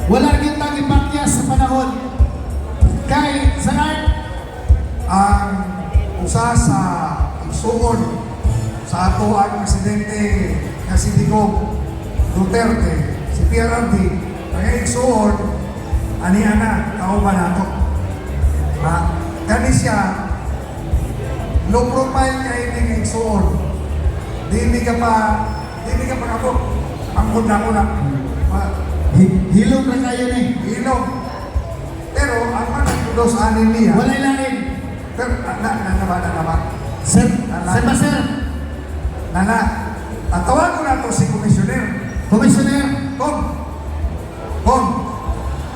Wala kitang ipakya sa panahon. Kay sa art, ang usa sa igsuon sa ato ang presidente nga si Digong Duterte, si PRRD, ang igsuon ani ana kauban nato. Kani siya low profile kay ning igsuon. Dili ka pa ako ang una. hilog na kayo ni. Ilog. Pero ang mga dos anin niya. Walay lain. Pero na. Sir, sir. Nana, tatawan ko na to si Komisyoner. Commissioner. Kom.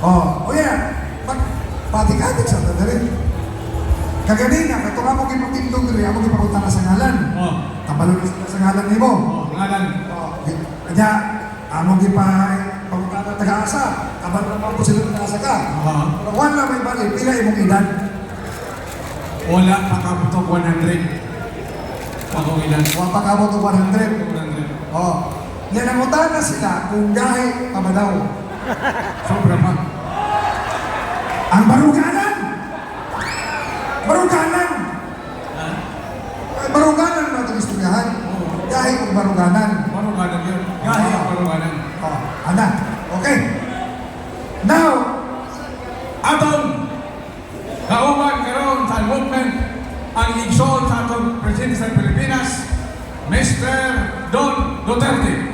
Oh yeah. Patik-atik sa dadari. Kaganina, kato nga mo kinutindong diri, ako gipakutan na sa ngalan. Oh. Kabalo na sa ngalan ni mo. Oh, ngalan. Kaya, amo gipakutan na taga-asa. Kabalo na po sila taga-asa ka. Pero wala may bali, pila imong edad. Wala pa kabutog 100. Akong ilan. Wala pa kabot ng 100. 100. Oh. Nanangutan na sila kung gahe pa ba daw. Sobra pa. Ang baruganan! Baruganan na itong istoryahan. Gahe kong baruganan. Baruganan yun. Gahi ang baruganan. Oh, ana. Okay. Now, Atong kauban karon sa movement ang igsoon sa atong presidente sa Pilipinas, Mr. Don Duterte.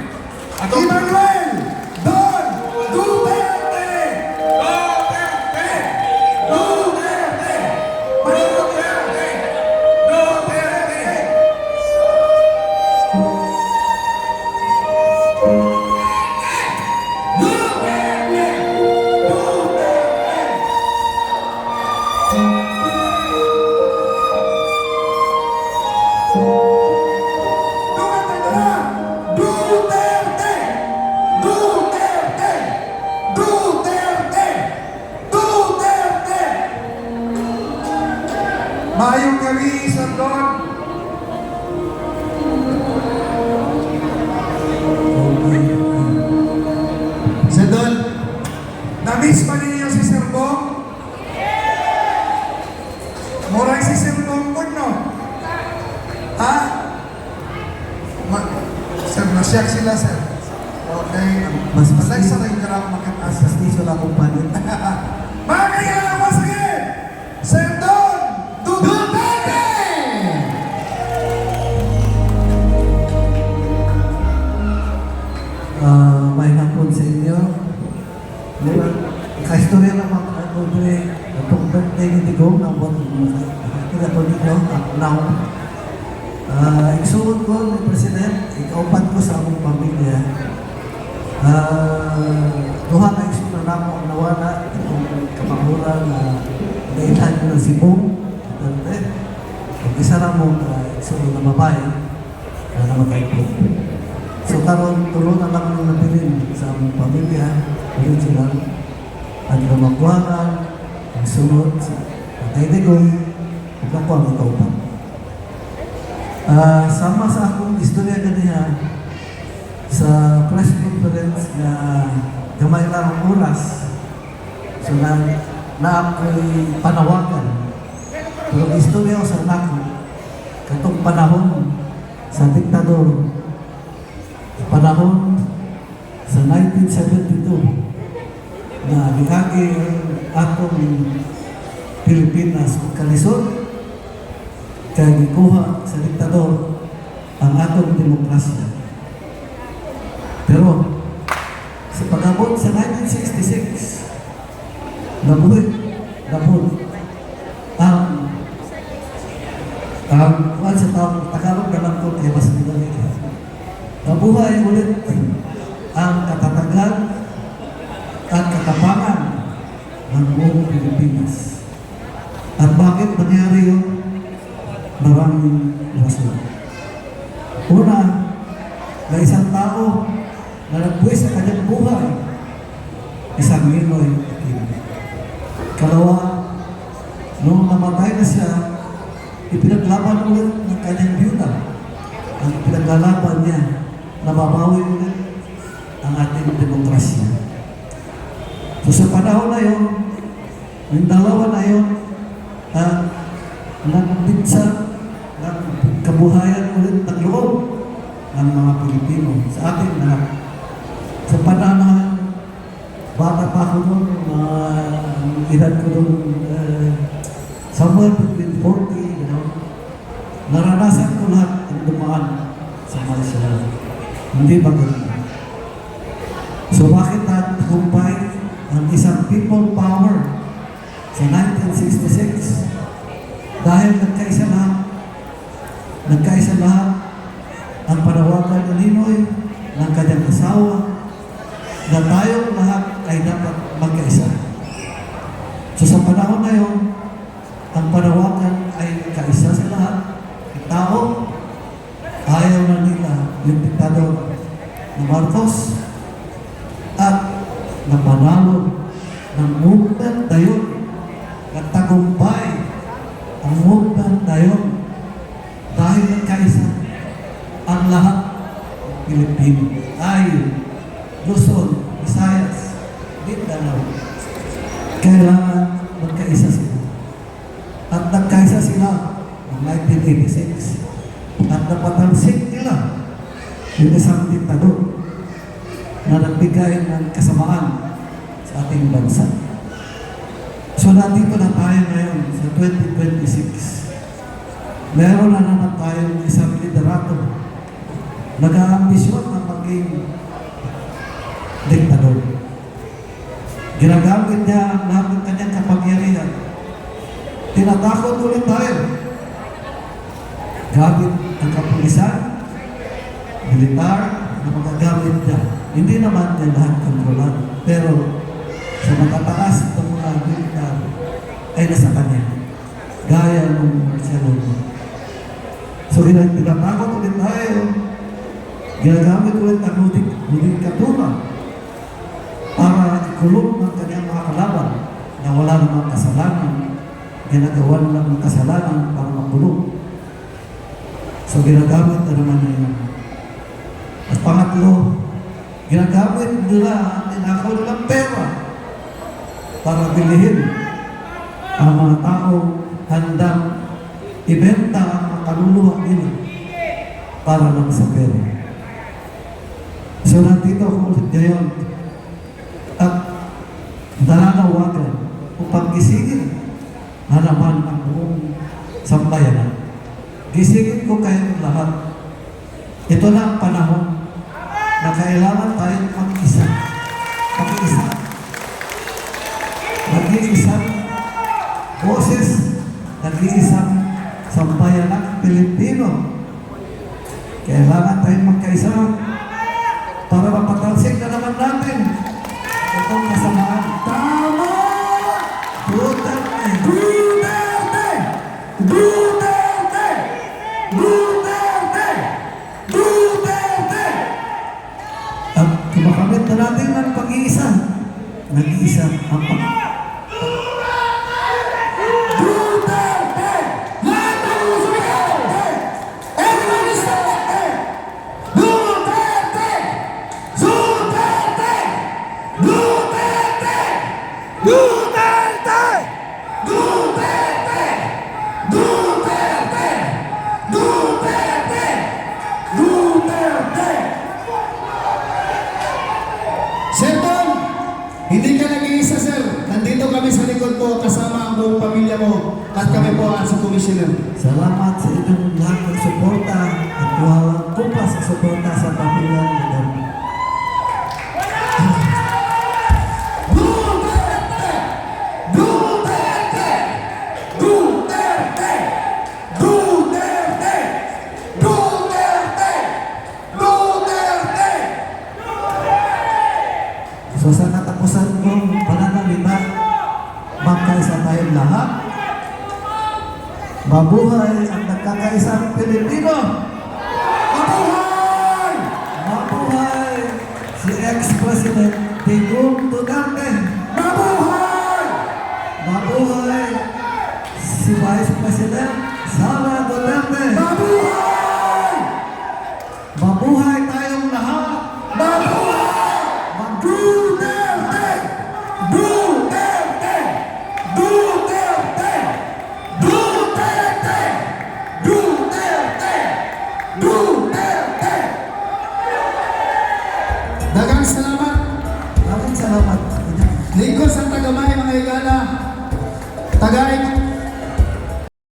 Atong Emmanuel Don Duterte! Duterte! Duterte! Duterte! Duterte! Duterte! Duterte! Duterte! Duterte! Mayong gabi, Sir Don. Sir Don. Na-miss pa ninyo si Sir Bong? Murang si Sir Bong po, no? Ha? Sir, nasyak sila, Sir. Okay. Mas Masay sa rin karang makataas. Pastis wala akong panit. Mga kailangan mo, sige! Sir Don Duterte! May hapon sa inyo. Diba? Ka-istorya naman ako doon itong birthday ni Digong na buwan nakakita ko dito now. Igsuon ko ni President, ikaupat ko sa among pamilya. Duha na igsuon na ako ang nawala itong kapanguran na nailan ko ng Cebu. Isa na mo igsuon na babae na namatay po. So karon tulo na lang ang nabilin sa among pamilya, original, at lumagwanan, ang sunod sa Patay Digong, ug ako ang ikaupat. Sama sa akong istorya ganiha sa press conference na gamay lang ang oras. So na ako'y panawagan. Pero istorya ko sa anak ko, katong panahon sa diktador, panahon sa 1972 na bihagi atong Pilipinas o kalisod kaya gikuha sa diktador ang atong demokrasya. Pero sa pag-abot sa 1966 nabuhi ang sa taong Tagalog naman ko kaya mas binalik. Nabuhay ulit ang katatagan at katapangan ng buong Pilipinas. At bakit nangyari yun? Maraming rason. Una, na isang tao na nagbuhay sa kanyang buhay, isang Ninoy Aquino. Kalawa, nung namatay na siya, ipinaglaban ulit ng kanyang biyuda. Ang pinaglalaban niya, nababawi ulit ang ating demokrasya. So sa panahon na yun, yung dalawa na yun, nagpitsa ng kabuhayan ulit ng loob ng mga Pilipino sa ating lahat. Sa panahon na bata pa ako doon, edad ko doon, somewhere between 40, naranasan ko lahat ang dumaan sa Malaysia. Hindi ba ganun? So bakit natagumpay ang isang people power sa 1966? Dahil nagkaisa lahat ang panawagan ni Ninoy ng kanyang asawa na tayong lahat ay dapat magkaisa. So sa panahon na yun, ang panawagan ay kaisa sa lahat. Ang tao, ayaw na nila yung diktador na Marcos at napanalo ng movement na yun, nagtagumpay ang movement na yun dahil nagkaisa ang lahat ng Pilipino ay Luzon, Visayas, Mindanao. Kailangan magkaisa sila. At nagkaisa sila noong 1986. At napatalsik nila yung isang diktador na nagbigay ng kasamaan sa ating bansa. So nandito na tayo ngayon sa 2026. Meron na naman tayong isang liderato. Nag-aambisyon na maging diktador. Ginagamit niya ang lahat ng kanyang kapangyarihan. Tinatakot ulit tayo. Gamit ang kapulisan, militar, na magagamit niya. Hindi naman niya lahat kontrolan. Pero sa matataas ng mga militar ay nasa kanya. Gaya ng Marcelo. So tinatakot ulit tayo. Ginagamit ulit ang judikatura para ikulong ng kanyang mga kalaban na wala namang kasalanan. Ginagawa lang ng kasalanan para makulong. So ginagamit na naman na yun. At pangatlo, ginagamit nila, tinakaw nilang pera para bilihin ang mga taong handang ibenta ang mga kaluluwa nila para lang sa pera. So nandito ako ulit ngayon at nananawagan upang gisingin na naman ang buong sambayanan. Gisingin ko kayong lahat. Ito na ang panahon na kailangan tayong mag-isa. Mag-isa. Nag-iisang boses, nag-iisang sambayanang Pilipino. Kailangan tayong magkaisa para mapatalsik na naman natin itong kasamaan. Tama! Duterte! Duterte! Duterte! Duterte! Duterte! At kumakamit na natin ng pag-iisa. Nag-iisa ang Duterte! Lahat ng Duterte! Everyone is Duterte! Duterte! Duterte! Duterte! Duterte! Duterte! Duterte! Duterte! Duterte! Sir Tom, hindi ka nag-iisa, sir. Nandito kami sa likod mo, kasama ang buong pamilya mo at kami po ang sa commissioner. salamat sa inyong lahat ng suporta at walang kupas sa suporta sa pamilya ng Duterte! Duterte! Duterte! Duterte! Duterte! Duterte! So sa katapusan kong pananalita, magkaisa tayong lahat. Mabuhay ang nagkakaisang Pilipino! Mabuhay! Mabuhay si ex-president Digong Duterte! Mabuhay! Mabuhay si Vice President Sara Duterte! Mabuhay! Mabuhay tayong lahat! Mabuhay! Duterte! Duterte! Dagang salamat. Maraming salamat. Lingkod sa tagamay mga igala. Tagay